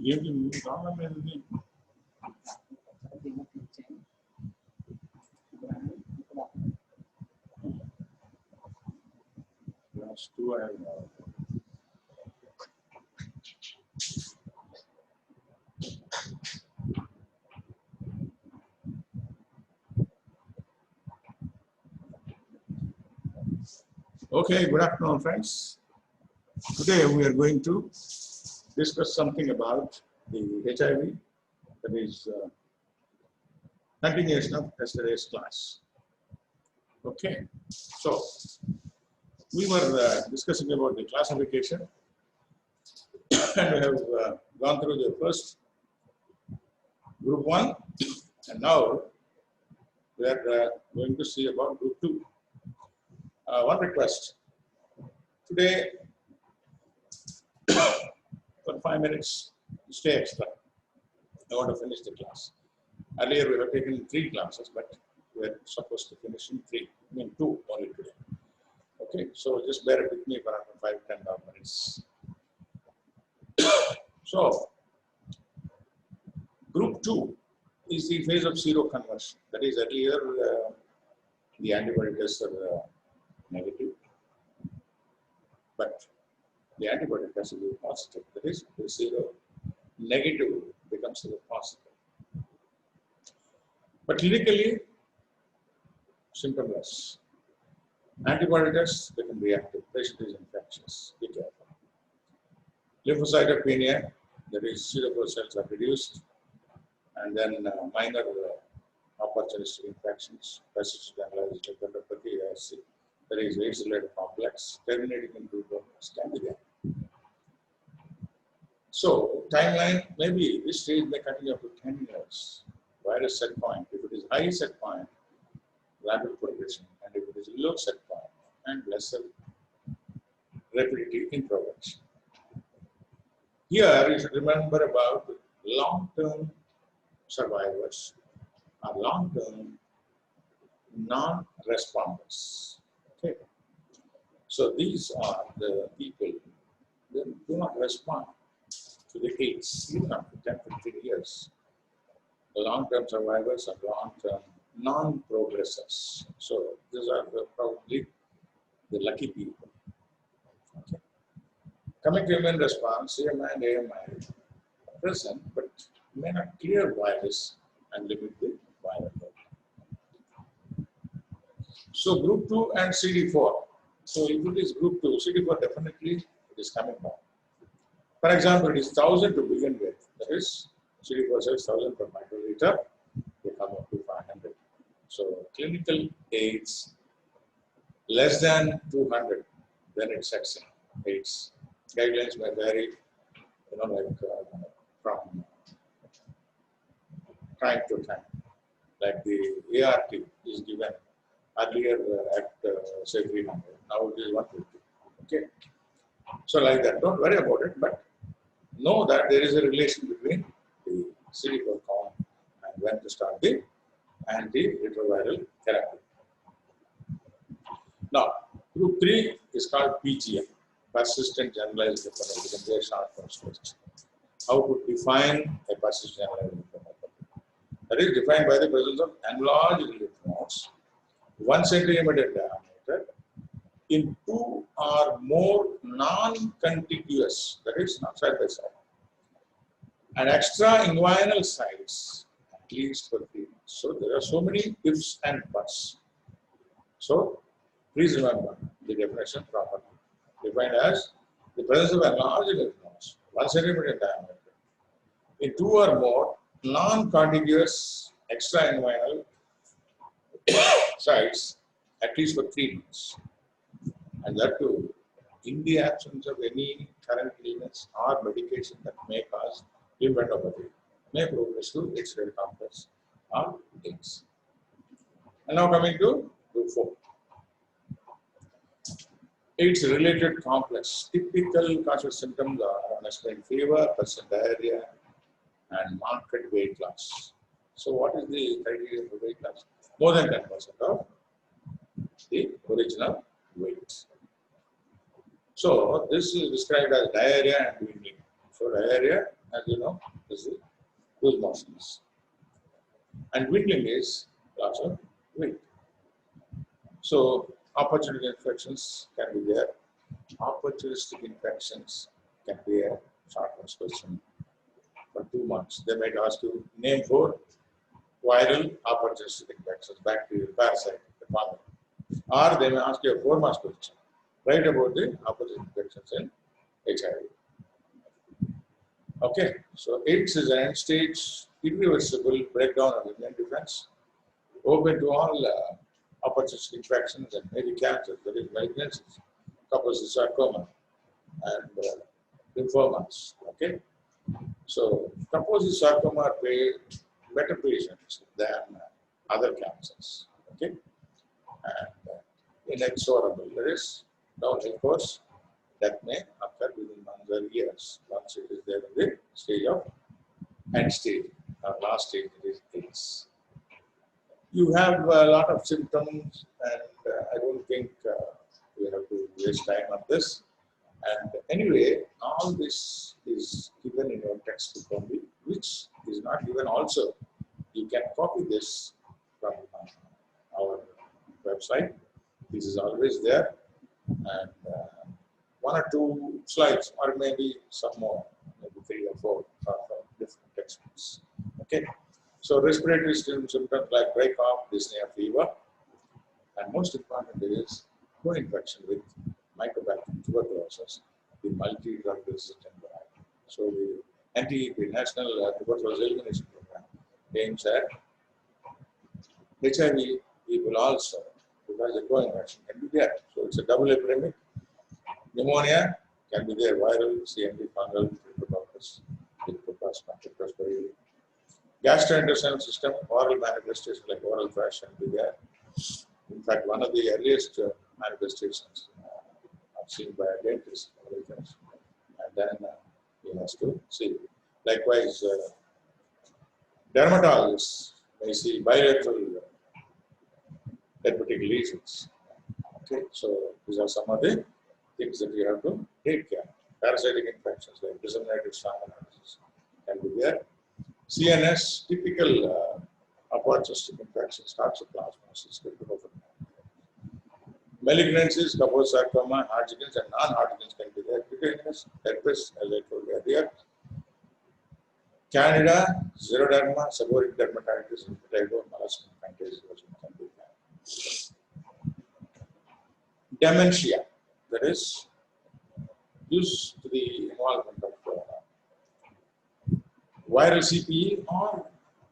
ఏంటి కావాలని class 2 I have Okay, good afternoon, friends. Today we are going to discuss something about the HIV, that is continuation of yesterday's class. Okay, so we were discussing about the classification and we have gone through the first group 1 and now we are going to see about group 2. One request. Today, for 5 minutes, stay extra. I want to finish the class. Earlier, we have taken 3 classes, but we are supposed to finish in 3, I mean 2 only today. Okay, so just bear with me for around 5-10 more minutes. So, group 2 is the phase of seroconversion. That is, earlier the antibody tests are negative, but the antibody test will be positive. That is, the zero negative becomes zero positive. But clinically, symptomless. Antibody tests become reactive. Patient is infectious. Be careful. Lymphocytopenia, that is, CD4 cells are reduced, and then minor opportunistic infections, persistent generalized lymphadenopathy, that is AIDS-related complex, terminating into Candidiasis. So, timeline, maybe this stage may continue up to 10 years. Virus set point, if it is high set point, rapid progression, and if it is low set point, and lesser rapidity in progression. Here, you should remember about long-term survivors or long-term non-responders. Okay. So these are the people that do not respond to the AIDS even after 10-15 years. The long-term survivors are long-term non-progressors. So these are probably the lucky people. Okay. Coming to immune response, CMI and AMI are present, but may not clear virus and limit the viral load. So group 2 and CD4. So if it is group 2, CD4 definitely it is coming down. For example, it is 1000 to begin with. That is, CD4 cells 1000 per microliter, they come up to 500. So clinical AIDS less than 200, then it sets in AIDS. Guidelines may vary, from time to time. Like the ART is given earlier at say 300, now it is 150. Okay, so like that. Don't worry about it, but know that there is a relation between the CD4 count and when to start the antiretroviral therapy. Now, group 3 is called PGL, Persistent Generalized Lymphadenopathy. How to define a persistent generalized lymphadenopathy? That is defined by the presence of enlarged lymph nodes, 1 centimeter diameter, in 2 or more non-contiguous, that is not side by side, and extrainguinal sites, at least for 3 months. So there are so many ifs and buts. So please remember the definition properly. Defined as the presence of enlarged lymph nodes, 1 centimeter diameter, in 2 or more non-contiguous extrainguinal sites, at least for 3 months. And that too, in the absence of any current illness or medication that may cause lymphadenopathy, may progress to extrainguinal complex or AIDS. And now coming to group 4. AIDS-related complex. Typical causal symptoms are unexplained fever, persistent diarrhea, and marked weight loss. So what is the criteria for weight loss? More than 10% of the original weight. So this is described as diarrhea and dwindling. So diarrhea as you know, is the loose motions. And dwindling is loss of weight. So opportunistic infections can be there. Opportunistic infections can be a short notes question for 2 months. They might ask you name 4 viral opportunistic infections, bacterial, parasite, the fungal. Or they may ask you a 4 marks question. Write about the opportunistic infections in HIV. Okay, so AIDS is an end-stage, irreversible breakdown of immune defense, open to all opportunistic infections and maybe cancers, that is malignancies, corpus sarcoma, and lymphomas. Okay, so corpus sarcoma pay better patients than other cancers. Okay, and inexorable, that is downhill course that may occur within months or years once it is there in the stage of end stage. Last stage is AIDS. You have a lot of symptoms, and I don't think we have to waste time on this. And anyway, all this is given in your textbook only, which is not given also. You can copy this from our website. This is always there. And 1 or 2 slides, or maybe some more, maybe 3 or 4 from different textbooks. Okay. So respiratory symptoms like dry cough, dyspnea, fever, and most important is co-infection with mycobacterium tuberculosis, the multi-drug resistant variety. So the NTEP, National Tuberculosis Elimination Program, aims at HIV people also, because the co-infection can be there. So it's a double epidemic. Pneumonia can be there, viral, CMV, fungal, cryptococcus, cryptosporidium. Gastrointestinal system, oral manifestation like oral thrush can be there. In fact, one of the earliest manifestations are seen by a dentist, and then he has to see. Likewise, dermatologists may see bilateral herpetic lesions. Okay, so these are some of the things that you have to take care of. Parasitic infections like disseminated pseudomonas can be there. CNS, typical opportunistic infections, toxoplasmosis, malignancies, corpus sarcoma, Hodgkin's, and non-Hodgkin's can be there. Cutaneous, herpes, as I told you earlier. Candida, xeroderma, seborrheic dermatitis, vitiligo, molluscum contagious can be there. Dementia, that is due to the involvement of viral CPE or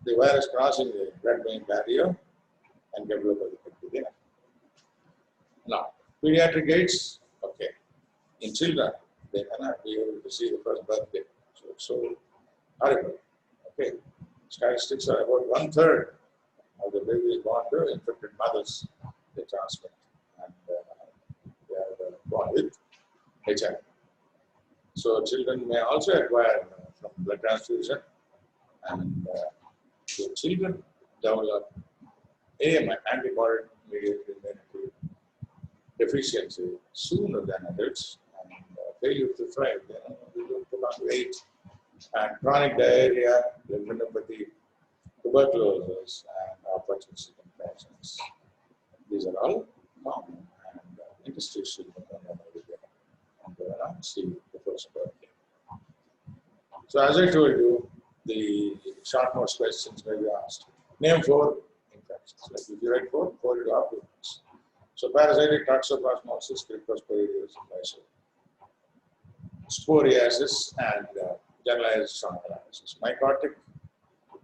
the virus crossing the blood-brain barrier and develop a there. Now, pediatric AIDS, okay. In children, they cannot be able to see the first birthday. So it's so horrible. Okay. Statistics are about 1/3 of the babies born to infected mothers they transmit, and they are born with HIV. So children may also acquire from blood transfusion, and the children develop AMI, antibody-mediated immunity deficiency, sooner than adults, and failure to thrive. They don't put on weight, and chronic diarrhea, lymphadenopathy, tuberculosis, and opportunistic infections. These are all common, and interstitial pneumonia will be there, and they will not see the first birthday. So as I told you, the short notes questions may be asked. Name 4 infections. Like if you write 4, you do have 2 marks. So parasitic toxoplasmosis, cryptosporidium, sporiasis, and generalized traumatizes. Mycotic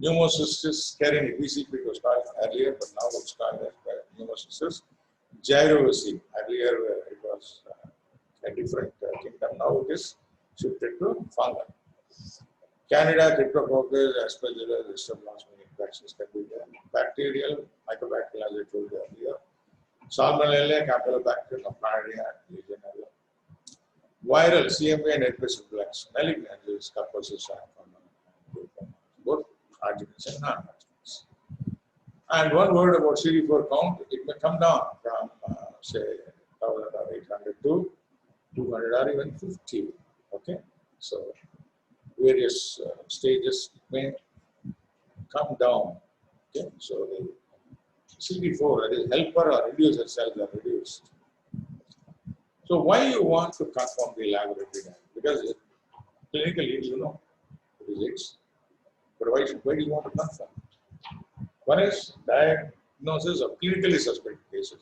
pneumocystis carinii, PCP was called earlier, but now it's called pneumocystis. Gyrovacy, earlier it was a different kingdom, now it is shifted to fungal. Candida, cryptococcus, aspergillus, histoplasmic infections can be there. Bacterial, mycobacterial, as I told you earlier. Salmonella, Campylobacter, Nocardia, Legionella. Viral, CMV and herpes simplex. Malignancies, corpus sarcoma, both Hodgkin's and non-Hodgkin's. And one word about CD4 count, it may come down from say 1,000 or 800 to 200 or even 50. Okay, so various stages, it may come down. Okay, so the CD4, that is helper or reducer cells, are reduced. So why you want to confirm the laboratory diagnosis? Because clinically, you know it is AIDS. But why do you want to confirm? One is diagnosis of clinically suspected cases.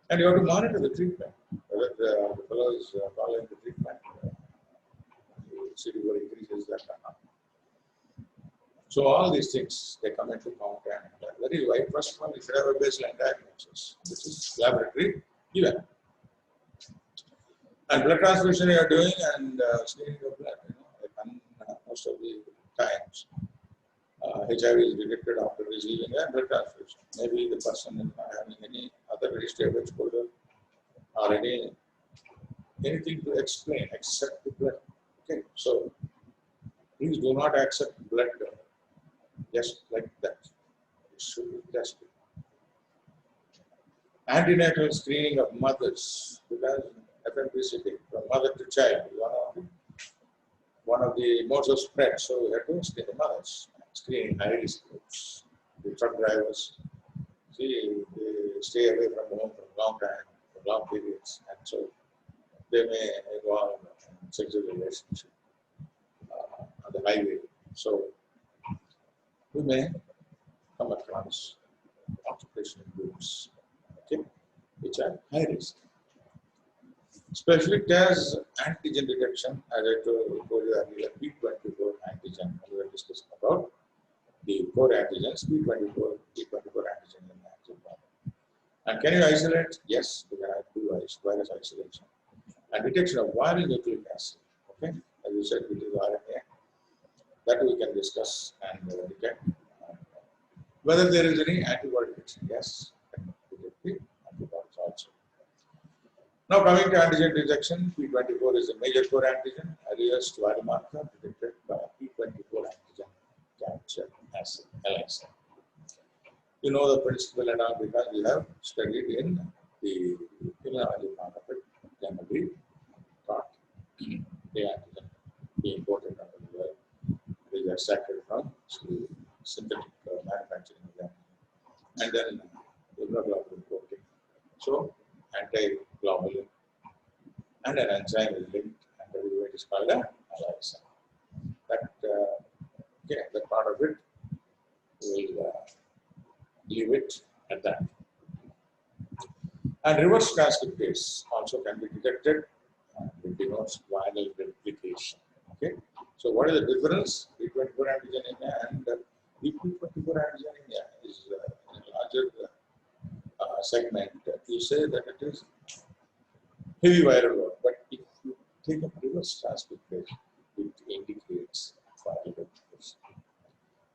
And you have to monitor the treatment, whether the fellow is following the treatment, CD4 increases that or not. So all these things, they come into account, and that is why first one, you should have a baseline diagnosis, which is laboratory given. And blood transfusion you are doing, and screening of blood, most of the times, HIV is detected after receiving a blood transfusion. Maybe the person is not having any other history of exposure or anything to explain except the blood. Okay, so please do not accept blood just like that. It should be tested. Antenatal screening of mothers, because FMPCT from mother to child is one of the modes of spread. So we have to screen the mothers, screening high risk groups. The truck drivers, see, they stay away from home for a long time, for long periods, and so they may involve in sexual relationship on the highway. So we may come across occupational groups, okay, which are high risk. Specific as antigen detection, as I told you earlier, P24 antigen. We were discussing about the core antigens, P24 antigen in antibody. And can you isolate? Yes, we can do virus isolation. And detection of viral nucleic acid. Okay, as you said, it is RNA. That we can discuss and detect. Whether there is any antibody detection, yes, can detect the antibodies also. Now coming to antigen detection, P24 is a major core antigen, earliest viral marker detected by P24 antigen capture assay, ELISA. You know the principle and all because we have studied in the immunology part of it, generally taught the antigen being imported out of the world. It is extracted from synthetic manufacturing of that. And then immunoglobulin protein. So anti-globulin and an enzyme is linked, and the is called an ELISA. That part of it, we'll leave it at that. And reverse transcriptase also can be detected. It denotes viral replication. Okay. So what is the difference? P24 antigen and P24 antigen is in a larger segment. You say that it is heavy viral load, but if you take a reverse transcriptase, it indicates viral replication.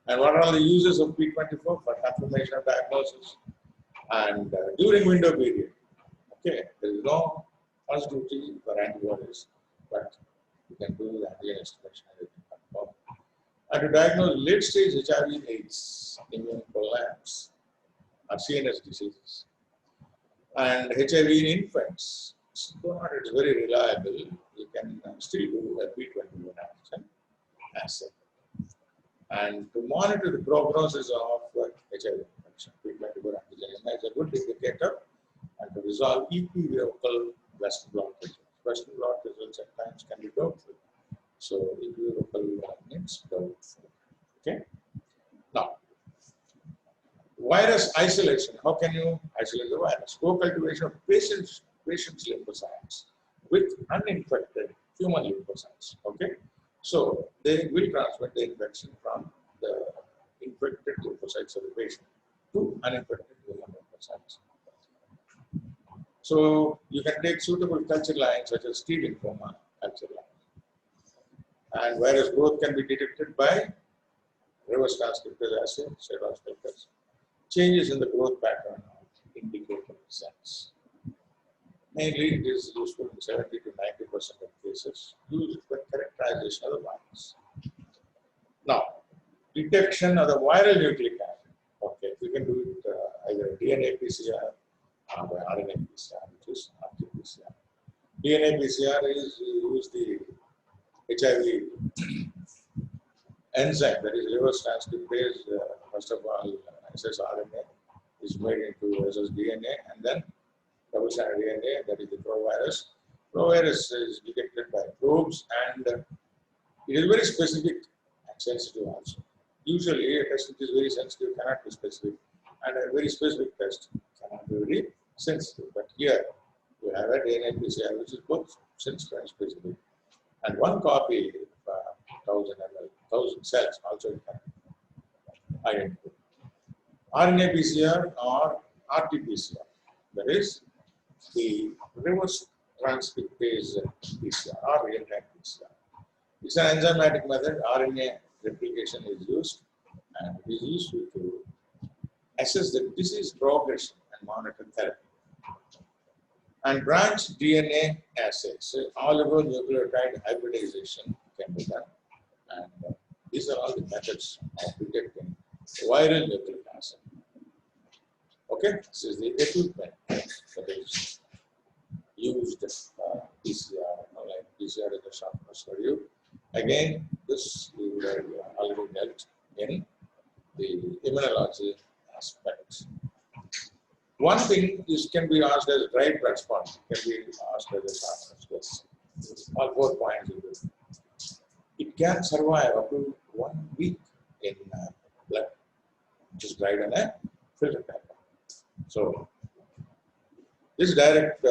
And what are the uses of P24 for confirmation of diagnosis? And during window period, okay, there is no first duty for antibodies, but you can do the antigen estimation and confirm. And to diagnose late stage HIV/AIDS, immune collapse, or CNS diseases, and HIV in infants, so it's very reliable. You can still do a P24 antigen assay. And to monitor the prognosis of HIV infection, P24 antigen is a good indicator, and to resolve equivocal Western blot results. Western blot results at times can be doubtful. So equivocal means doubtful. Okay. Now, virus isolation. How can you isolate the virus? Co-cultivation of patients' lymphocytes with uninfected human lymphocytes. Okay. So they will transmit the infection from the infected lymphocytes of the patient to uninfected human lymphocytes. So you can take suitable culture lines such as T lymphoma culture line. And virus growth can be detected by reverse transcriptase assay, serological test. Changes in the growth pattern of indicator cells. Mainly, it is useful in 70 to 90% of cases, used for characterization of the virus. Now, detection of the viral nucleic acid. Okay, we can do it either DNA PCR or by RNA PCR, which is RT-PCR. DNA PCR is use the HIV enzyme, that is reverse transcriptase, first of all, ssRNA is made into ssDNA and then double-stranded DNA, that is the provirus. Provirus is detected by probes and it is very specific and sensitive also. Usually, a test which is very sensitive cannot be specific, and a very specific test cannot be very sensitive. But here, you have a DNA PCR which is both sensitive and specific. And one copy of 1000 ml, 1000 cells also can identify. RNA PCR or RT-PCR, that is the reverse transcriptase PCR or real-time PCR. It's an enzymatic method. RNA replication is used, and it is used to assess the disease progression and monitor therapy. And branch DNA assays, oligonucleotide hybridization can be done, and these are all the methods of detecting viral nucleic acid. Okay, this is the equipment that is used PCR, like PCR is a short course for you. Again, this we would have already dealt in the immunology aspect. One thing is can be asked as dry blood spot, can be asked as a short question. All 4 points. It can survive up to 1 week in blood, which is dried on a filter paper. So, this direct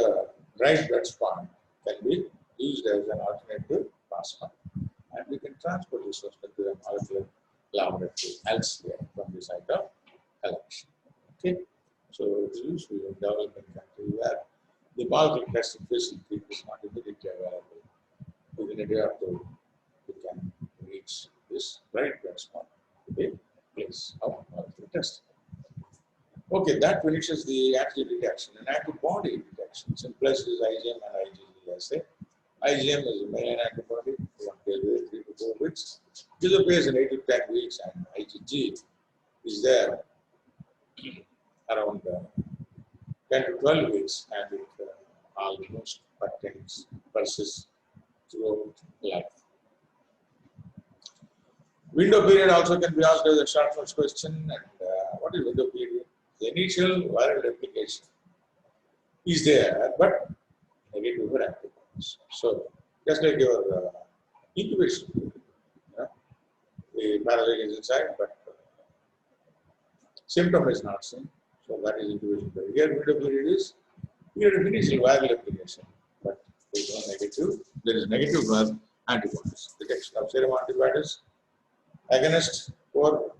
dried blood spot can be used as an alternative plasma, and we can transport this suspect to a molecular laboratory elsewhere from the site of collection. Okay, so it's useful in developing countries where the molecular testing facility is not immediately available. Within a day or two, we can reach this dried blood spot to the place of molecular testing. Okay, that finishes the antibody detection and antibody detection. Symptomless is IgM and IgG assay. IgM is a main antibody, 3 to 4 weeks. This appears in 8 to 10 weeks, and IgG is there around 10 to 12 weeks, and it almost persists throughout life. Window period also can be asked as a short notes question. And what is window period? The initial viral replication is there, but negative for antibodies. So, just like your incubation period, the parasite is inside, but symptom is not seen. So, that is incubation period. Here, window period is period of initial viral replication, but there is no negative. There is negative for antibodies. Detection of serum antibodies against or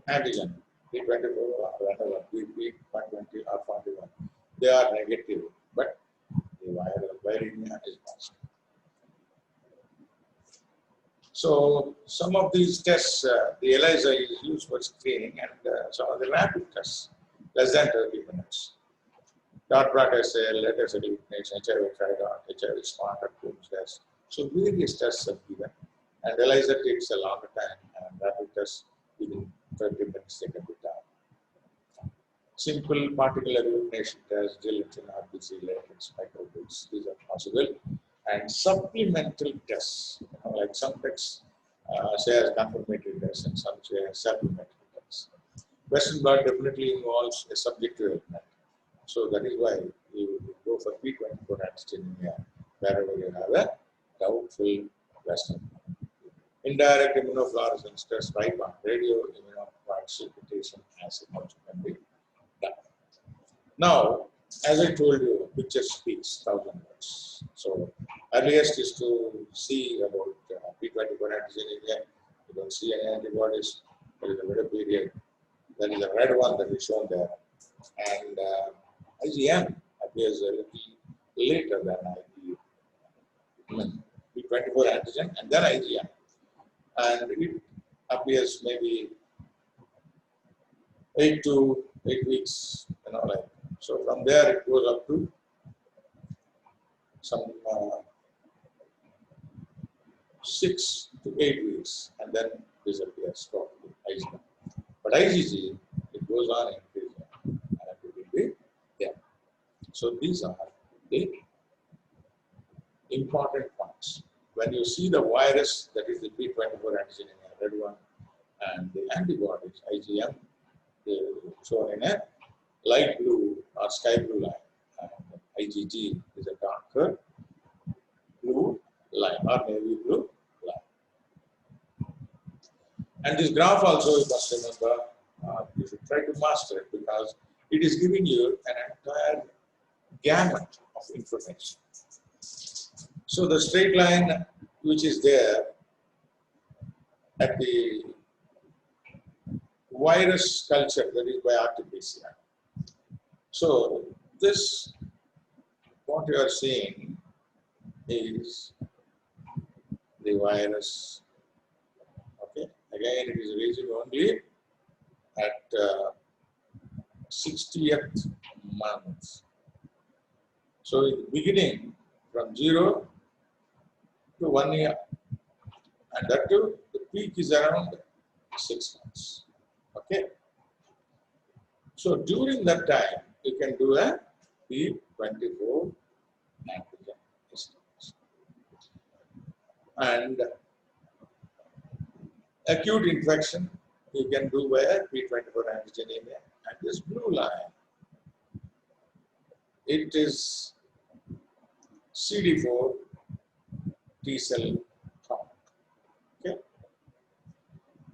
antigen. P24 or whatever, PP, 120 or 41. They are negative, but the viremia is positive. So, some of these tests, the ELISA is used for screening, and some of the rapid tests, less than 30 minutes. Dot plot assay, latest elimination, HIV tridot, HIV smarter Coombs test. So, various tests are given, and ELISA takes a longer time, and rapid tests within 30 minutes they can be done. Simple particle elimination tests, gelatin, RBC, latex, microbeads, these are possible. And supplemental tests, like some tests say as confirmatory tests and some say as supplementary tests. Western blot definitely involves a subjective element. So that is why you go for P24 antigen wherever you have a doubtful Western blot. Indirect immunofluorescence test, right on radio immunoprecipitation assay also can be done. Now, as I told you, picture speaks 1,000 words. So, earliest is to see about P24 antigen again. You don't see any antibodies. There is a window period. There is a red one that is shown there. And IgM appears a little later than P24 antigen and then IgM. And it appears maybe 8 weeks, like. So from there it goes up to some 6 to 8 weeks, and then disappears totally. IgM. But IgG, it goes on increasing, and it will be there. So these are the important points. when you see the virus, that is the P24 antigen in a red one, and the antibodies, IgM, they shown in a light blue or sky blue line, and IgG is a darker blue line or navy blue line. And this graph also, you must remember, you should try to master it because it is giving you an entire gamut of information. So the straight line which is there at the virus culture, that is by RT-PCR. So this, what you are seeing is the virus. Okay, again it is reaching only at 60th month. So in the beginning, from 0 to 1 year, and that too, the peak is around 6 months. Okay. So during that time, you can do a P24 antigen estimation. And acute infection, you can do by a P24 antigen anemia. And this blue line, it is CD4 T cell count. Okay.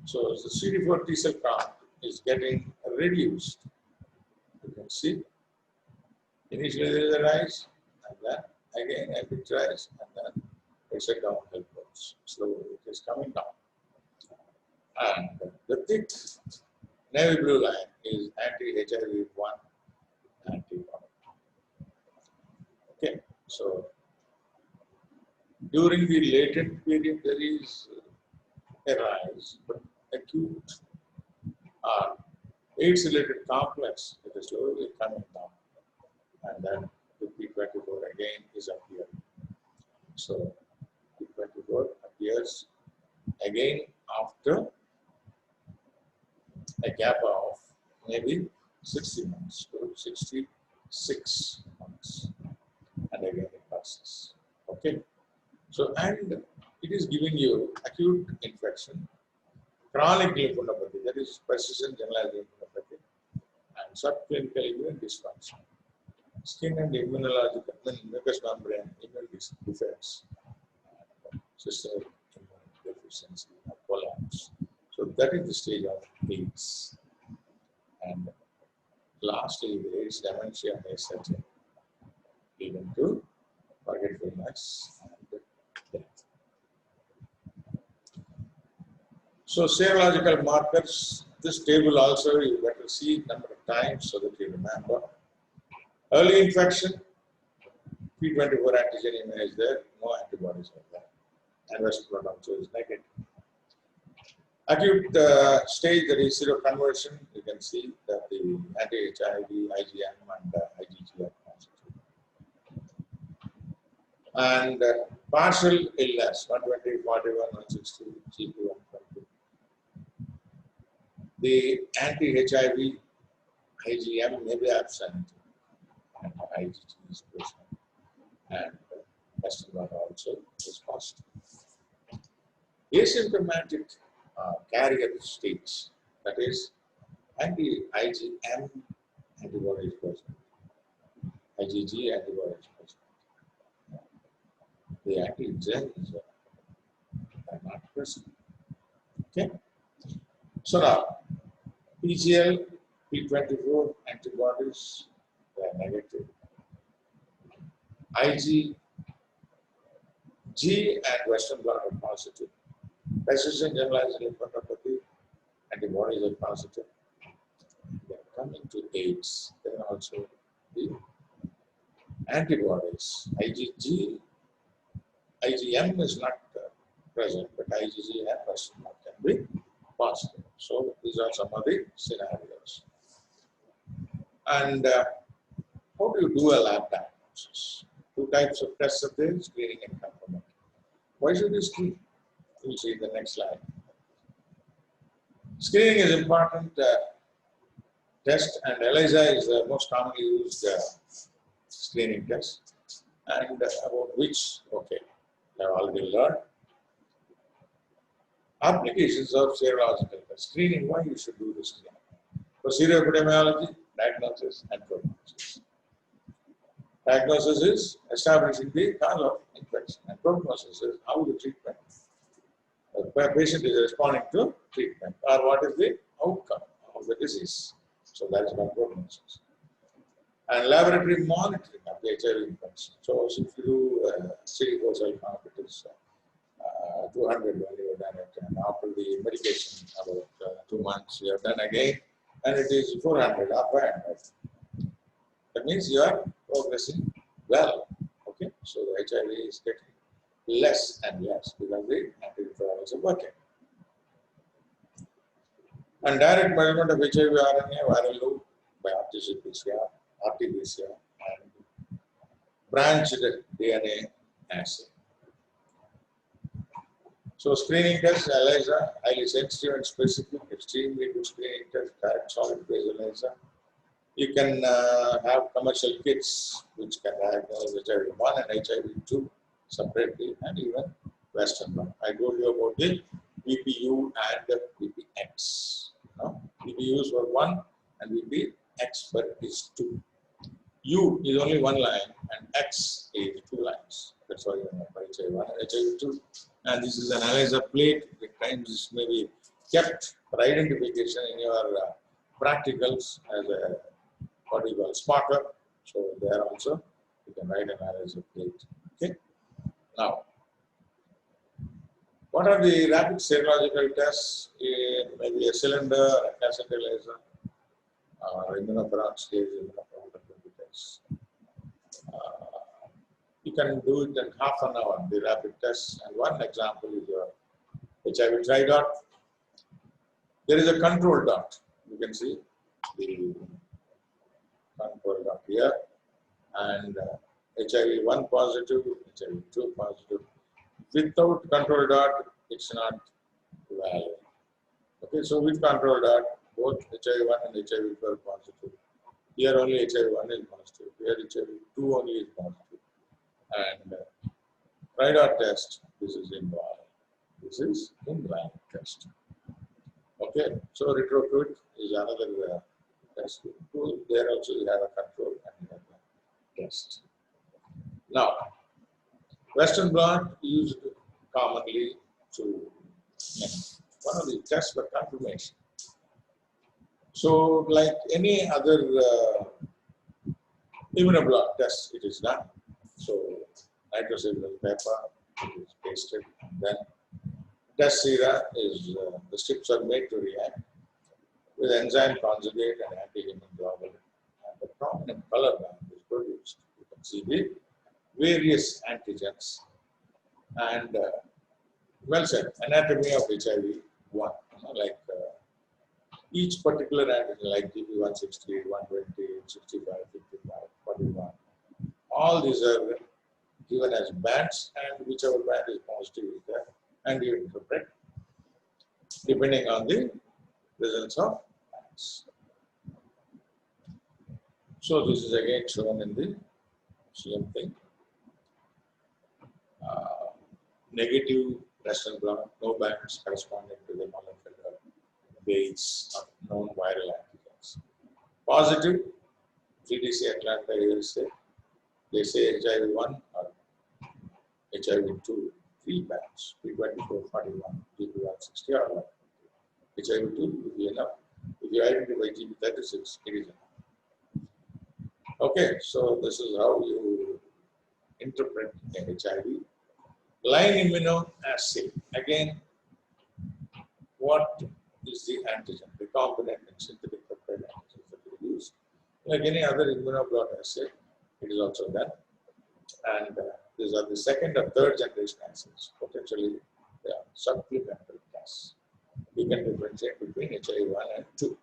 So the CD4 T cell count is getting reduced. You can see initially there is a rise, and then again a bit rise, and then it's a downhill course. Slowly it is coming down. And the thick navy blue line is anti-HIV-1 antibody. Okay, so during the latent period there is a rise, but acute AIDS-related complex, it is slowly coming down, and then the P24 again is appearing. So P24 appears again after a gap of maybe 60 months to 66 months, and again it passes. Okay, so and it is giving you acute infection, chronic lymphadenopathy, that is persistent generalized lymphadenopathy, and subclinical immune dysfunction, skin and immunological, mucous membrane immune defense, systemic immune deficiency or collapse. So that is the stage of AIDS. And lastly, the AIDS dementia may set in, leading to forgetfulness and death. So serological markers, this table also you better see number of times so that you remember. Early infection, P24 antigen anemia is there, no antibodies are there, and Western blot also is negative. Acute stage, that is seroconversion, you can see that the anti-HIV, IgM and IgG are positive. And partial illness, 120, 41, 160, GP 120. The anti-HIV, IgM may be absent, and IgG is present, and Western blot also is positive. Asymptomatic carrier stage, that is anti-IgM antibody is present, IgG antibody is present. The anti-gens are not present. Okay. So now, PGL, P24 antibodies, they are negative. IgG and Western blot are positive. Persistent generalized lymphadenopathy, antibodies are positive. They are coming to AIDS. Then also the antibodies, IgG, IgM is not present, but IgG and Western blot can be positive. So these are some of the scenarios. And how do you do a lab diagnosis? Two types of tests are there, screening and confirmatory. Why should you screen? We'll see the next slide. Screening is important test, and ELISA is the most commonly used screening test, and about which, okay, I have already learned. Applications of serological screening, why you should do this screening. For seroepidemiology, diagnosis and prognosis. Diagnosis is establishing the cause of infection, and prognosis is how the treatment, the patient is responding to treatment, or what is the outcome of the disease. So that is one prognosis. And laboratory monitoring of the HIV infection. So if you do CD4 cell count, it is 200 when you have done it, and after the medication, about 2 months, you have done again, and it is 400 upward. That means you are progressing well. Okay, so the HIV is getting less and less because the antivirals are working. And direct measurement of HIV RNA, viral load by RT-PCR, RT-PCR, and branched DNA assay. So screening test, ELISA, highly sensitive and specific, extremely good screening test, direct solid phase ELISA. You can have commercial kits which can diagnose HIV-1 and HIV-2 separately, and even Western blot. I told you about the VPU and VPX. No? VPU is for 1 and VPX is 2. U is only 1 line and X is 2 lines. That's why you know HIV-1 and HIV-2. And this is an ELISA plate. At times this may be kept for identification in your practicals as a what we call spotter. So there also you can write an ELISA plate. Okay. Now, what are the rapid serological tests? Maybe a cylinder, a cassette ELISA, or immunoperoxidase immunochromatography test. You can do it in half an hour, the rapid tests. And one example is your HIV tri dot. There is a control dot. You can see the control dot here. And HIV-1 positive, HIV-2 positive. Without control dot, it's not valid. Okay, so with control dot, both HIV-1 and HIV-2 are positive. Here only HIV-1 is positive. Here HIV-2 only is positive. And tri dot test, this is invalid. This is invalid test. Okay, so retrofit is another test tool. There also you have a control and you have a test. Now, Western blot used commonly to one of the tests for confirmation. So, like any other immunoblot test, it is done. So, nitrosamine paper it is pasted, and then test sera is the strips are made to react with enzyme conjugate and anti-hemoglobin, and the prominent color band is produced. You can see the various antigens and well said, anatomy of HIV-1, like each particular antigen, like TP160, 120, 65, 55, 41. All these are given as bands, and whichever band is positive is there, and you interpret depending on the results of bands. So this is again shown in the same thing. Negative Western blot, no bands corresponding to the molecular base of known viral antigens. Positive, GDC Atlanta USA, they say HIV-1 or HIV-2, 3 bands, P24, 41, TP160 or 1. HIV-2 will be enough. If you identify TP36, it is enough. Okay, so this is how you interpret HIV. Line immunoassay. Again, what is the antigen, recombinant and synthetic peptide antigens that we use? Like any other immunoblot assay, it is also done. And these are the second or third generation assays. Potentially, they are supplementary tests. We can differentiate between HIV-1 and 2.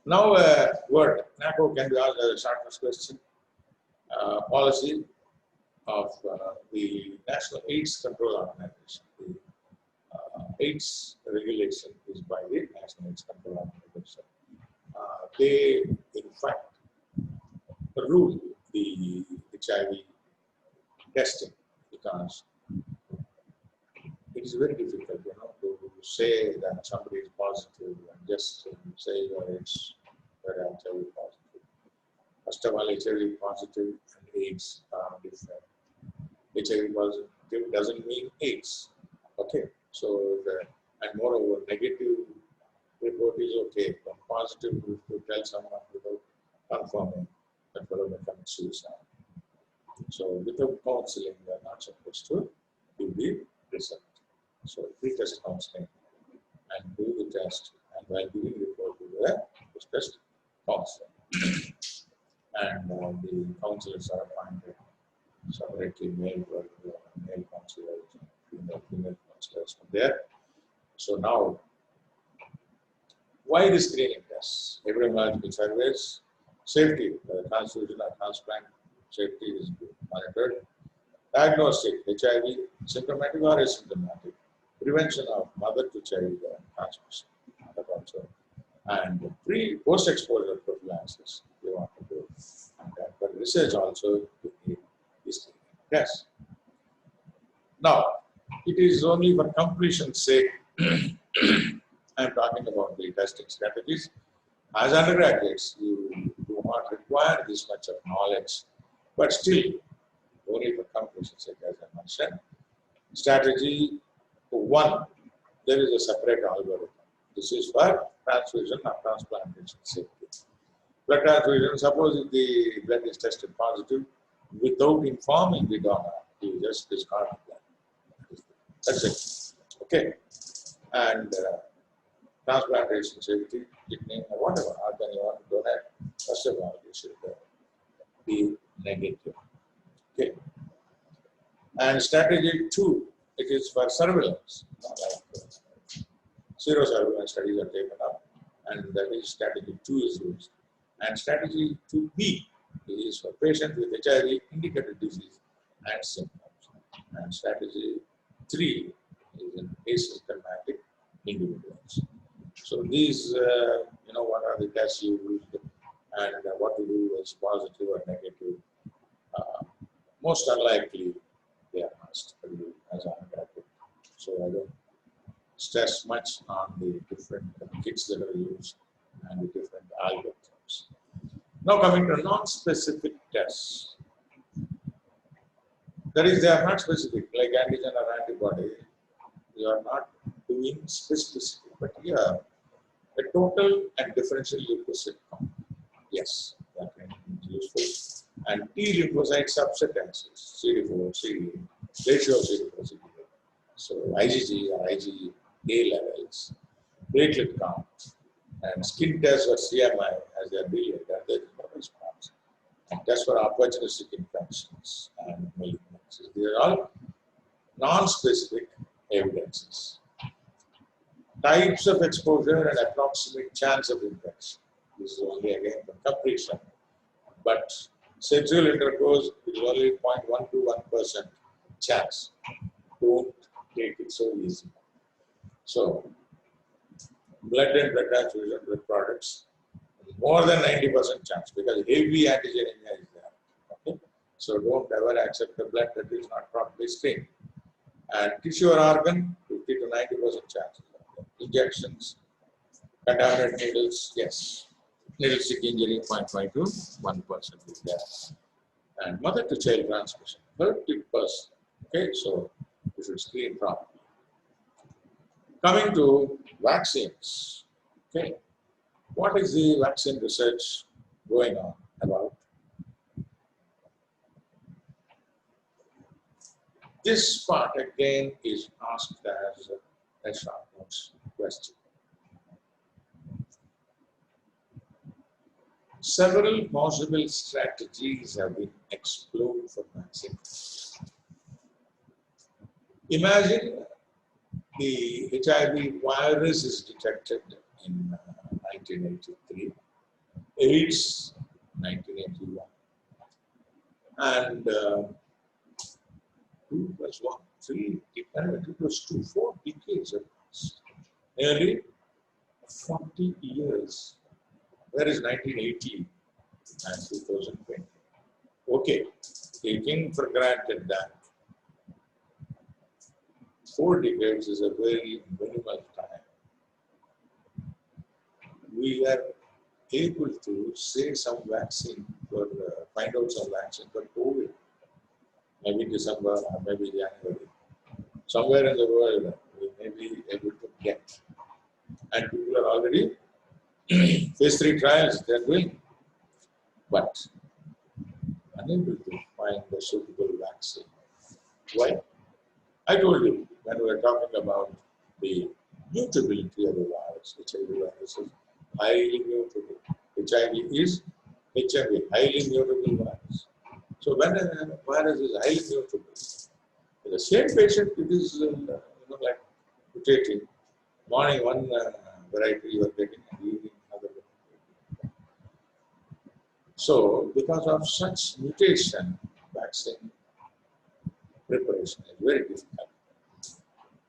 Now, a word. NACO can be asked as a short question. Policy of the National AIDS Control Organization. The AIDS regulation is by the National AIDS Control Organization. They, in fact, rule the HIV testing. The because it is very difficult, to say that somebody is positive and just say it's very HIV positive. First of all, HIV positive and AIDS are different. HIV positive doesn't mean AIDS. Okay, so and moreover, negative report is okay. From positive, if you tell someone without confirming, that fellow may commit suicide. So without counseling, they are not supposed to give the result. So pre-test counseling and do the test, and while giving report to the post-test counseling. And the counselors are appointed separately, male counselors, female counselors from there. So now, why the screening tests? Epidemiological surveys, safety, transfusion or transplant safety is monitored. Diagnostic, HIV, symptomatic or asymptomatic. Prevention of mother-to-child transmission. That also. And post-exposure prophylaxis, we want to do. And for research also, we need this test. Now, it is only for completion's sake, I am talking about the testing strategies. As undergraduates, you do not require this much of knowledge, but still, only for completion's sake, as I mentioned. Strategy 1, there is a separate algorithm. This is for transfusion or transplantation safety. Blood transfusion, suppose if the blood is tested positive, without informing the donor, you just discard the blood. That's it. Okay. And transplantation safety, kidney, or whatever organ you want to donate, first of all, you should be negative. Okay. And strategy 2, it is for surveillance. Like serosurveillance studies are taken up, and that is strategy 2 is used. And strategy 2B is for patients with HIV indicated disease and symptoms. And strategy 3 is in asymptomatic individuals. So these, what are the tests you used and what to do is positive or negative. Most unlikely they are asked to do as undergraduate. So I don't stress much on the different kits that are used and the different algorithms. Now coming to non-specific tests. That is, they are not specific, like antigen or antibody. You are not doing specificity, but here a total and differential leukocyte count. Yes, that is useful. And T lymphocyte subsequences, CD4, CD8, ratio of CD4, CD8. So IgG or IgA levels, platelet count, and skin test or CMI as they are delayed, and there is no response. And test for opportunistic infections and malignancies. These are all non-specific evidences. Types of exposure and approximate chance of infection. This is only again for completion. But sexual intercourse is only 0.121% chance. Don't take it so easy. So, blood and blood transfusion blood products, more than 90% chance because heavy antigenemia is there. Okay? So, don't ever accept the blood that is not properly screened. And tissue or organ, 50 to 90% chance. Injections, contaminated needles, yes. Needle stick injury, 0.5 to 1% is there. And mother to child transmission, 30%. Okay, so you should screen properly. Coming to vaccines. Okay, what is the vaccine research going on about? This part again is asked as a short notes question. Several possible strategies have been explored for vaccine. Imagine the HIV virus is detected in 1983, AIDS 1981, and 2 plus 1, 3, it was 2, 4 decades have passed. Nearly 40 years. Where is 1980 and 2020? Okay, taking for granted that 4 decades is a very minimal time. We are able to say some vaccine for, find out some vaccine for COVID, maybe December or maybe January. Somewhere in the world, we may be able to get. And people are already phase 3 trials, they are doing. But unable to find a suitable vaccine. Why? I told you when we were talking about the mutability of the virus, HIV virus is highly mutable. HIV is HIV, highly mutable virus. So when a virus is highly mutable, in the same patient, it is like mutating. Morning one variety you are getting, and evening another variety. So because of such mutation, vaccine preparation is very difficult.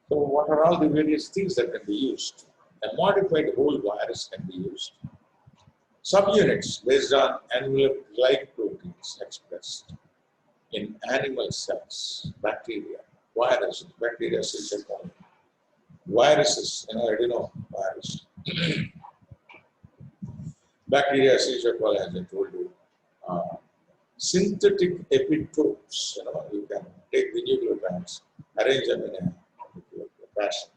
So what are all the various things that can be used? A modified whole virus can be used. Subunits based on envelope-like proteins expressed in animal cells, bacteria, viruses, bacteria, Seroconversion. Viruses, adenovirus. Bacteria, Seroconversion, as I told you. Synthetic epitopes, you can take the nucleotides, arrange them in a fashion,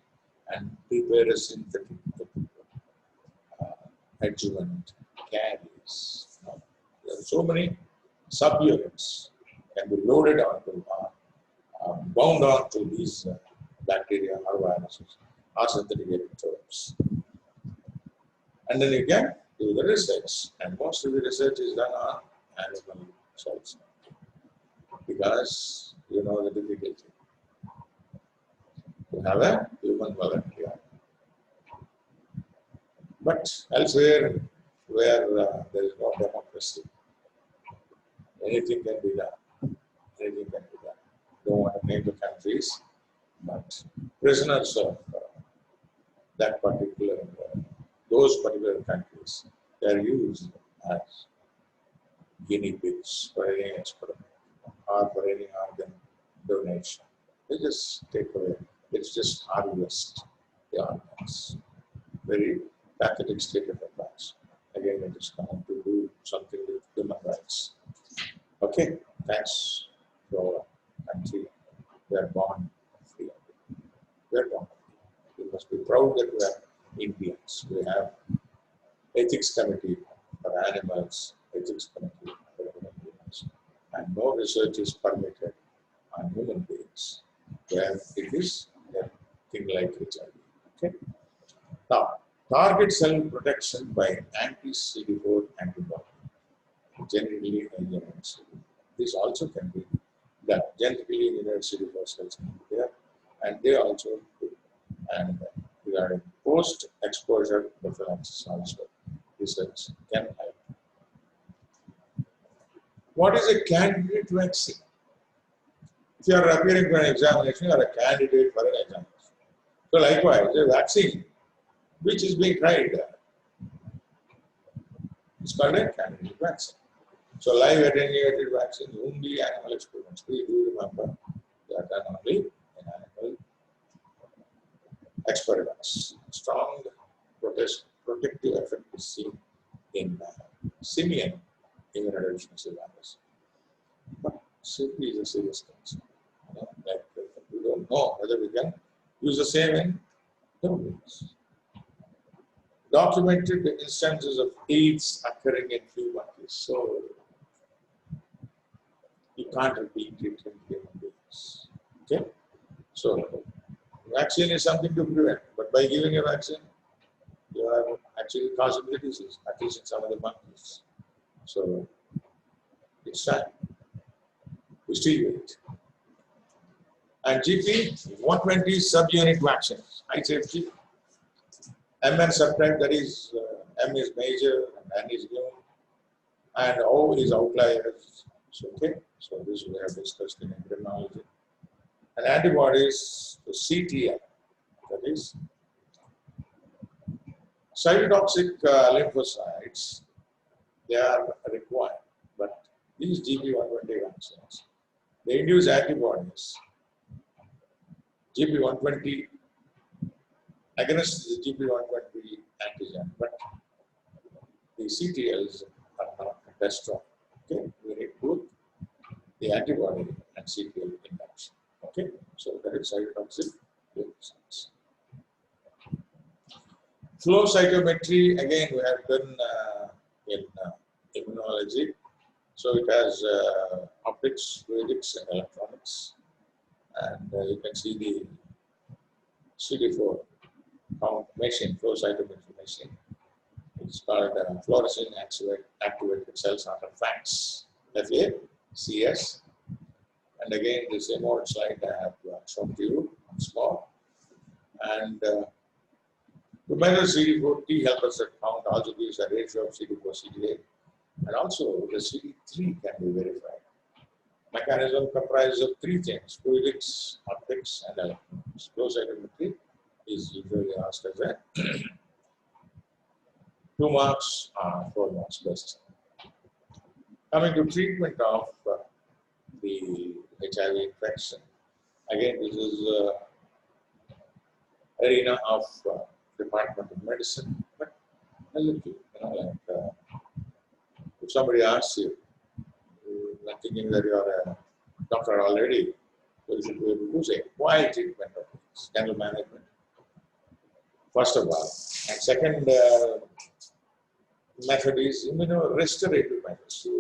and prepare a synthetic epitope, adjuvant, carries. There are so many subunits can be loaded onto, bound onto these bacteria or viruses or synthetic epitopes. And then you can do the research, and most of the research is done on animal cells because you know the difficulty. You have a human volunteer. But elsewhere, where there is no democracy, anything can be done. Anything can be done. Don't want to name the countries, but prisoners of that particular, those particular countries, they are used as guinea pigs for any experiment or for any organ donation. They just take away, it's just harvest the organs. Very pathetic state of affairs. Again, it is coming to do something with human rights. Okay, thanks to our country. We are born free. We are born free. We must be proud that we are Indians. We have ethics committee for animals, ethics committee for human beings, and no research is permitted on human beings where it is a thing like HIV. Okay. Now, target cell protection by anti-CD4 antibody, genetically engineered CD4. This also can be done. Genetically engineered CD4 cells can be there, and they also do. And regarding post-exposure prophylaxis also, research can help. What is a candidate vaccine? If you are appearing for an examination, you are a candidate for an examination. So likewise, a vaccine which is being tried, it's called a candidate vaccine. So live attenuated vaccine, only animal experiments. We do remember they are done only in animal experiments. Strong protective effect is seen in simian immunodeficiency virus. But safety is a serious concern. Like we don't know whether we can use the same in humans. Documented instances of AIDS occurring in few monkeys. So you can't repeat it in human beings. Okay? So vaccine is something to prevent, but by giving a vaccine, you are actually causing the disease, at least in some of the monkeys. So it's time. We still wait. And GP, 120 subunit vaccines. I say GP. MN subtype, that is, M is major and N is new, and O is outliers. So, okay, so this we have discussed in endocrinology. And antibodies to CTL, that is, cytotoxic lymphocytes, they are required, but these GP120 vaccines, they induce antibodies GP120 against the GP120 antigen, but the CTLs are not that strong. Okay, we need both the antibody and CTL induction. Okay, so that is cytotoxic lymphocytes. Flow cytometry, again, we have done in immunology. So it has optics, fluidics, and electronics. And you can see the CD4 count machine, flow cytometry machine. It's called fluorescent activated cells under FACS, FACS. And again, the same old slide I have shown to you, small. And to measure CD4 T helpers count also gives a ratio of CD4 CD8, and also the CD3 can be verified. Mechanism comprises of three things: fluidics, optics, and electronics. Flow cytometry is usually asked as a 2 marks or 4 marks best. Coming to treatment of the HIV infection, again, this is arena of Department of Medicine, but like if somebody asks you, not thinking that you are a doctor already, so you should be able to say, why treatment of this? General management, first of all. And second method is immunorestorative method. So,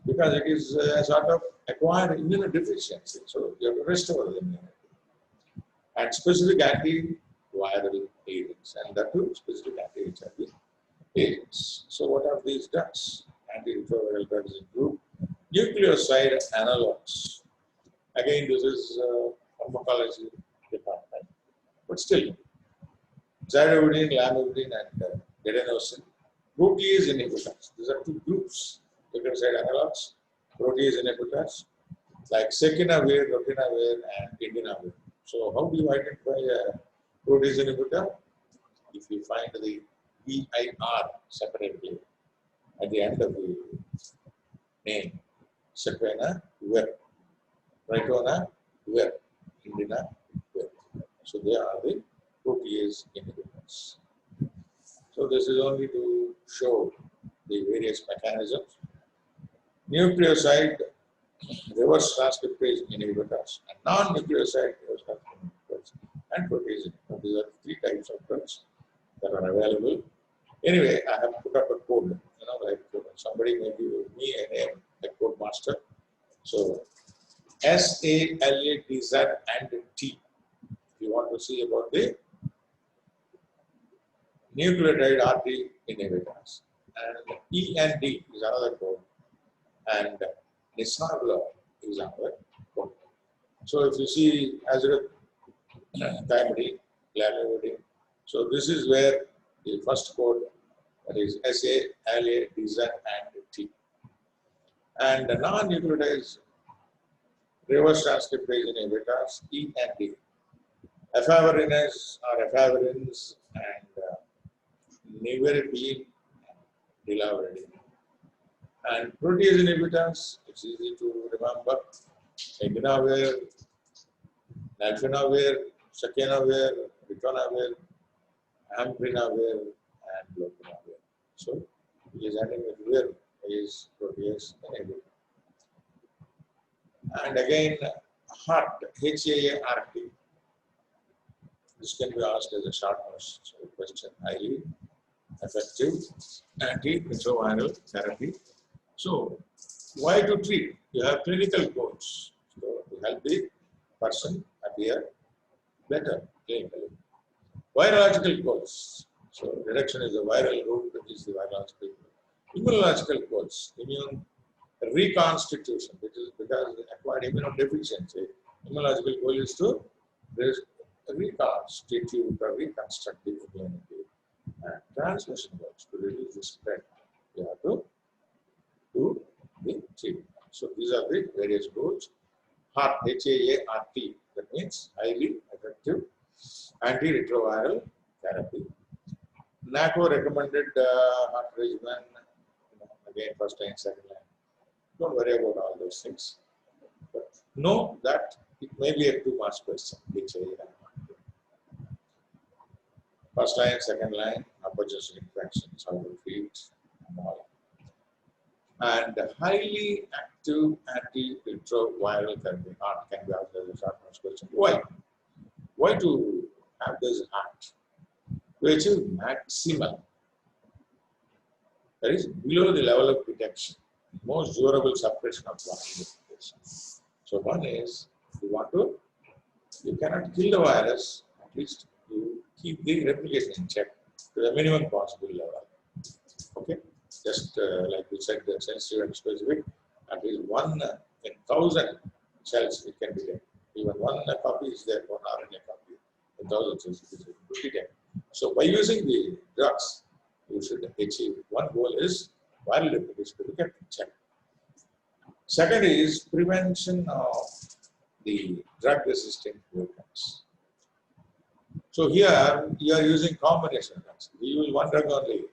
because it is a sort of acquired immunodeficiency, so you have to restore the immunity. And specific antiviral agents, and that too specific anti-HIV agents. So what are these drugs? Antiretroviral drugs include nucleoside analogs. Again, this is pharmacology department, but still, xylovidine, lamivudine, and adenosine. Protease inhibitors. These are two groups. Nucleoside analogs, protease inhibitors, like sekinavir, rotinavir, and indinavir. So how do you identify a protease inhibitor? If you find the VIR separately at the end of the name, sequenavir, ritonavir, indinavir. So they are the protease inhibitors. So this is only to show the various mechanisms. Nucleoside reverse transcriptase inhibitors and non-nucleoside reverse transcriptase inhibitors and protease inhibitors. These are 3 types of drugs that are available. Anyway, I have put up a code, like somebody may give me a name, a code master. So SALADZ and T. If you want to see about the nucleotide RT inhibitors. And E and D is another code. And Nisarla is another code. So if you see azithromycin, lamivudine, so this is where the first code, that is SALADZ and T. And the non-nucleotide reverse transcriptase inhibitors, E and D. Efavirenz or efavirenz and nevirapine and dilavirdine. And protease inhibitors, it's easy to remember: indinavir, nalfinavir, sekinavir, ritonavir, amprinavir, and lopinavir. So, it is ending with vir is protease inhibitor. And again, HAART, H-A-A-R-T. This can be asked as a short question. Highly effective antiretroviral therapy. So, why to treat? You have clinical goals. So, to help the person appear better clinically. Virological goals. So, reduction is the viral root, is the virological goal. Immunological goals. Immune reconstitution, which is because acquired immunodeficiency. Immunological goal is to reconstitute or reconstruct the immunity. And transmission goals, to reduce the spread. You have to do the treatment. So these are the various goals. HAART, H-A-A-R-T, that means highly effective antiretroviral therapy. NACO recommended HAART regimen, again, first line, second line. Don't worry about all those things. But know that It may be a 2 marks question, which first line, second line, opportunistic infections, how to treat, and all. And the highly active antiretroviral therapy can be asked as a short notes question. Why? Why to have this act? To achieve maximal, that is below the level of detection, most durable suppression of viral replication. So one is, you cannot kill the virus, at least you keep the replication in check to the minimum possible level. Okay? Just like we said, the sensitive and specific, at least 1 in 1,000 cells it can detect. Even 1 copy is there, 1 RNA copy, 1,000 cells it is able to detect. So by using the drugs, you should achieve. One goal is viral replication to be kept in check. Second is prevention of the drug-resistant programs. So here you are using combination drugs. We use one drug only,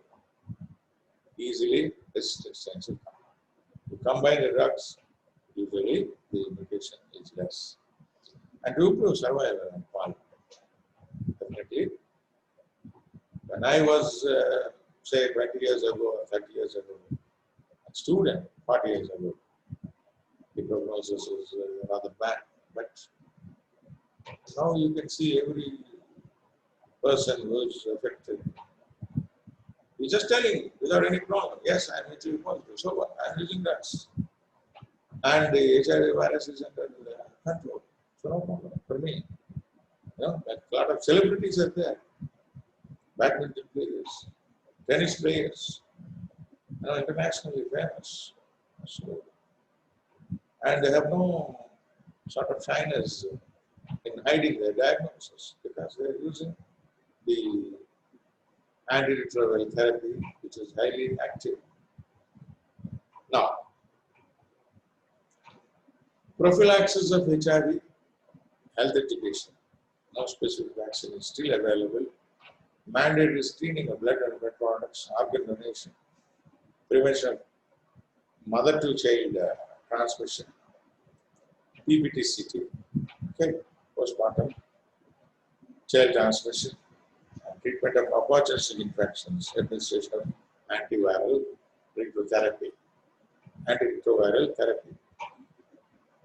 easily resistant. You combine the drugs, usually the mutation is less. And to improve survival and quality, definitely. When I was, say, 20 years ago or 30 years ago, a student, 40 years ago, the prognosis was rather bad. But now you can see every person who is affected. He's just telling without any problem, yes, I'm HIV positive, so what? I'm using drugs. And the HIV virus is under control. So no problem for me. You know, like a lot of celebrities are there. Badminton players, tennis players, you know, internationally famous. So, and they have no sort of shyness in hiding their diagnosis because they are using the antiretroviral therapy, which is highly active. Now, prophylaxis of HIV health education. No specific vaccine is still available. Mandatory screening of blood and blood products, organ donation, prevention of mother-to-child transmission, PBT-CT, okay, postpartum child transmission, treatment of opportunistic infections, administration of antiviral antiretroviral therapy.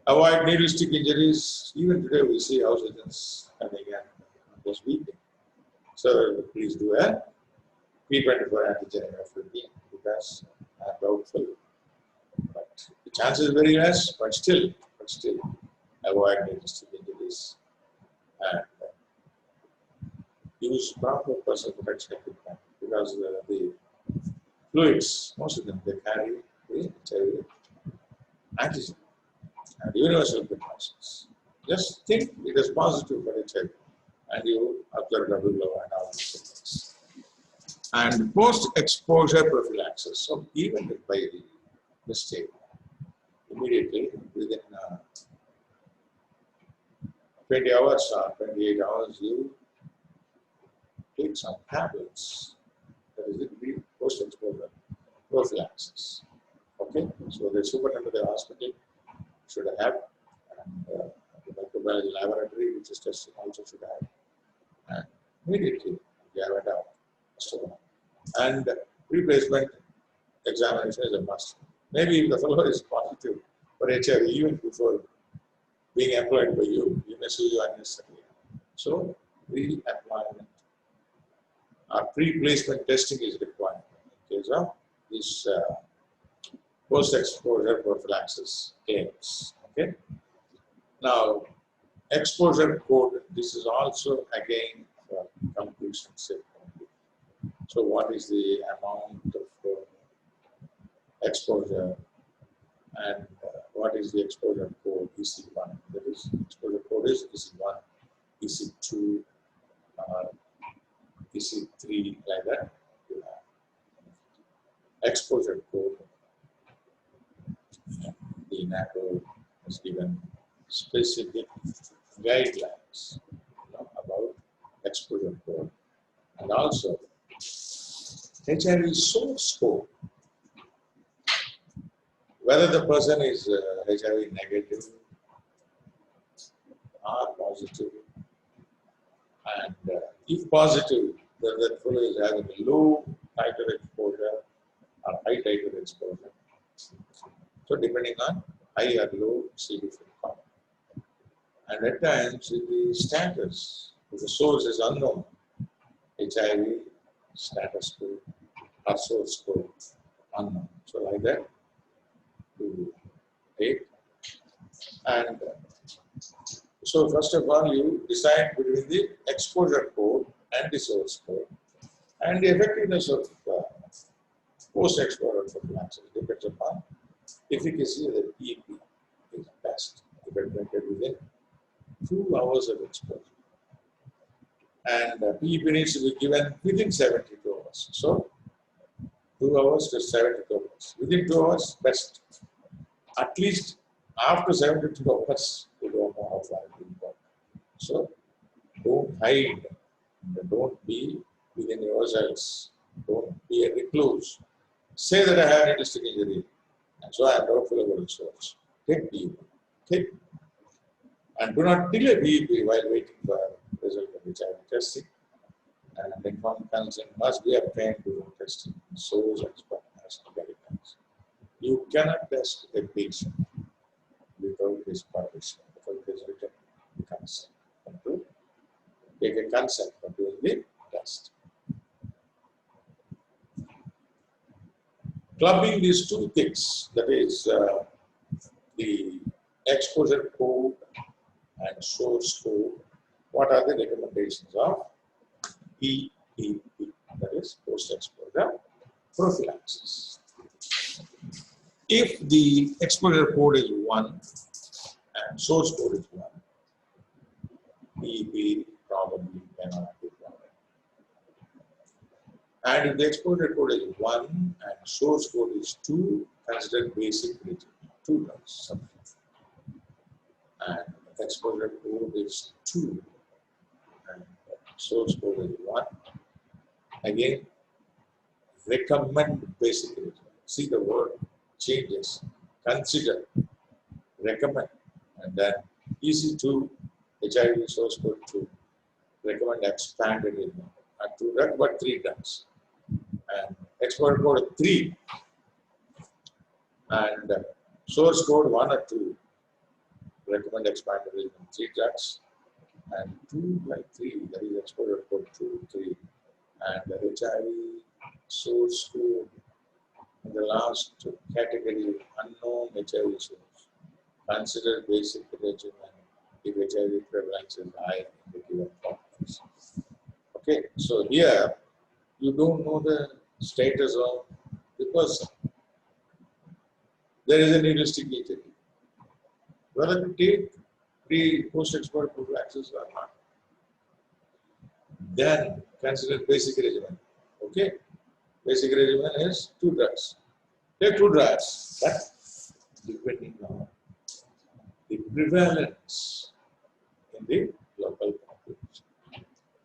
Avoid needle stick injuries. Even today we see house agents coming and just weeping. So please do a P24 antigen FFP because I'm doubtful. But the chance is very less, but still avoid needle stick injuries and use proper personal protection equipment because the fluids, most of them, they carry the HIV antigen and universal precautions. Just think it is positive for HIV. And you observe double low and all these things. And post-exposure prophylaxis. So even by the mistake, immediately within 20 hours or 28 hours, you take some tablets. That is the post-exposure prophylaxis. Okay, so the superintendent of the hospital should have, and the microbiology laboratory, which is testing, also should have. And immediately you have it out. So, and replacement examination is a must. Maybe if the fellow is positive for HIV even before being employed by you, you may sue you unnecessarily. So pre-employment or pre-placement testing is required in case of this post-exposure prophylaxis claims. Okay. Now, exposure code, this is also again for completion sake. So what is the amount of exposure and what is the exposure code EC1? That is, exposure code is EC1, EC2, EC3, like that. Exposure code. The NATO has given specific guidelines about exposure code. And also, HIV source code. Whether the person is HIV negative are positive, and if positive, then that fellow is having a low titer exposure or high titer exposure. So depending on high or low CD4 count. And at times, if the status, if the source is unknown, HIV status code or source code unknown. So like that, you take. And so first of all, you decide between the exposure code and the source code, and the effectiveness of post-exposure prophylaxis depends upon efficacy of the PEP is best if admitted within 2 hours of exposure. And PEP needs to be given within 72 hours. So 2 hours to 72 hours. Within 2 hours, best. At least after 72 hours, you don't know how far it will go. So don't hide. Don't be within yourselves. Don't be a recluse. Say that I have an intestinal injury, and so I am doubtful about the source. Take PEP. Okay? And do not delay PEP while waiting for result of HIV testing. And informed consent must be obtained before testing. Source expert has to get it done. You cannot test a patient without his permission, without his written consent. To take a consent for doing the test. Clubbing these two things, that is the exposure code and source code, what are the recommendations of PEP, that is post-exposure prophylaxis. If the exposure code is 1 and source code is 1, PEP probably cannot be provided. And if the exposure code is 1 and source code is 2, consider basic regimen, 2 drugs. And exposure code is 2 and source code is 1. Again, recommend basic regimen. See, the word changes. Consider, recommend, and then EC2, HIV source code 2. Recommend expanded regimen. Not 2 drugs, but 3 drugs. And exposure code 3 and source code 1 or 2. Recommend expanded regimen 3 drugs, and 2 by 3, that is exposure code 2, 3, and the HIV source code in the last category, unknown HIV source. Consider basic regimen if HIV prevalence is high in the given population. Okay, so here you don't know the status of the person. There is an investigation whether to take post-exposure prophylaxis or not. Then consider basic regimen. Okay, basic regimen is 2 drugs. Take 2 drugs, but depending on the prevalence in the local population.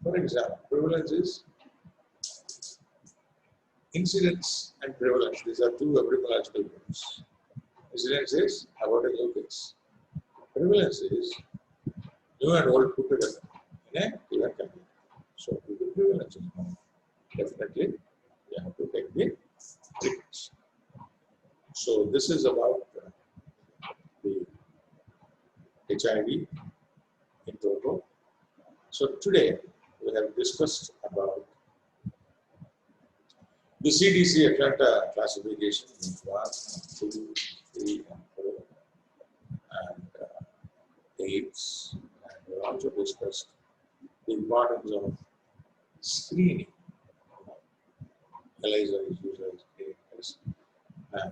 For example, prevalence is incidence and prevalence. These are 2 epidemiological groups. Incidence is about a new case. Prevalence is new and old put together in a given community. So, if the prevalence is known, definitely you have to take the treatments. So, this is about the HIV in total. So, today we have discussed about the CDC Atlanta classification in 1, 2, 3, and 4, and AIDS, and we also discussed the importance of screening. ELISA is used as screening test, and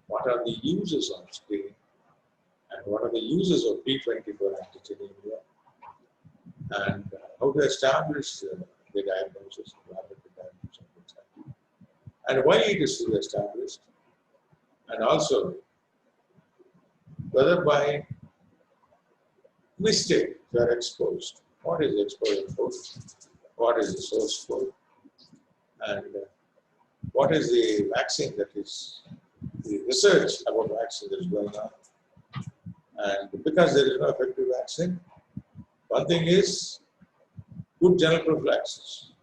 what are the uses of screening, and what are the uses of P24 antigen in India, and how to establish the diagnosis, laboratory diagnosis of HIV, and why it is to be established, and also whether by mistake they are exposed. What is the exposure code? What is the source code? And what is the vaccine that is, the research about vaccine that is going on? And because there is no effective vaccine, one thing is good general prophylaxis,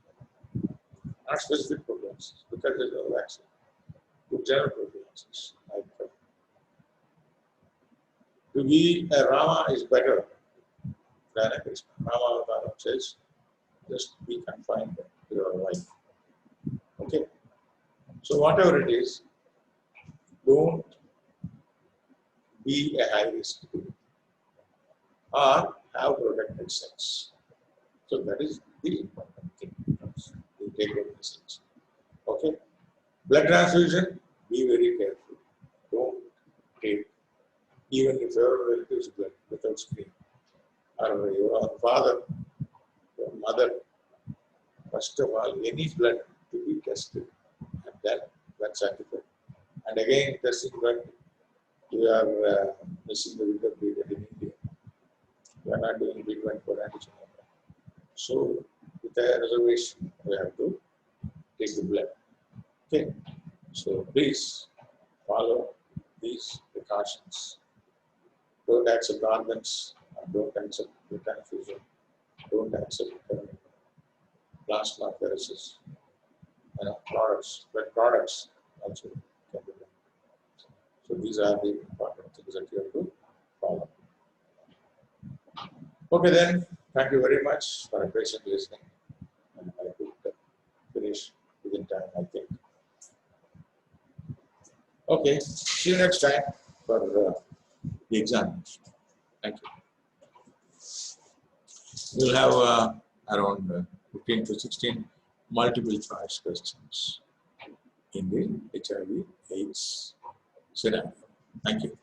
not specific prophylaxis, because there is no vaccine. Good general prophylaxis. Like, to be a Rama is better than a Krishna. Rama says, just be confined to your life. Okay? So whatever it is, don't be a high risk or have protected sex. So that is the important thing. You take a message. Okay? Blood transfusion, be very careful. Don't take, even if your relative's blood without screen, or your father, your mother, first of all, any blood to be tested and then blood certificate. And again, testing blood, we are missing the winter period in India. We are not doing B24 antigen. So, with a reservation, we have to take the blood. Okay. So, please follow these precautions. Don't accept organs, don't accept the transfusion, don't accept plasma pheresis, products, blood products also can be done. So these are the important things that you have to follow. Okay then, thank you very much for patiently listening. And I could finish within time, I think. Okay, see you next time for the exams. Thank you. We'll have around 15 to 16 multiple choice questions in the HIV/AIDS scenario. Thank you.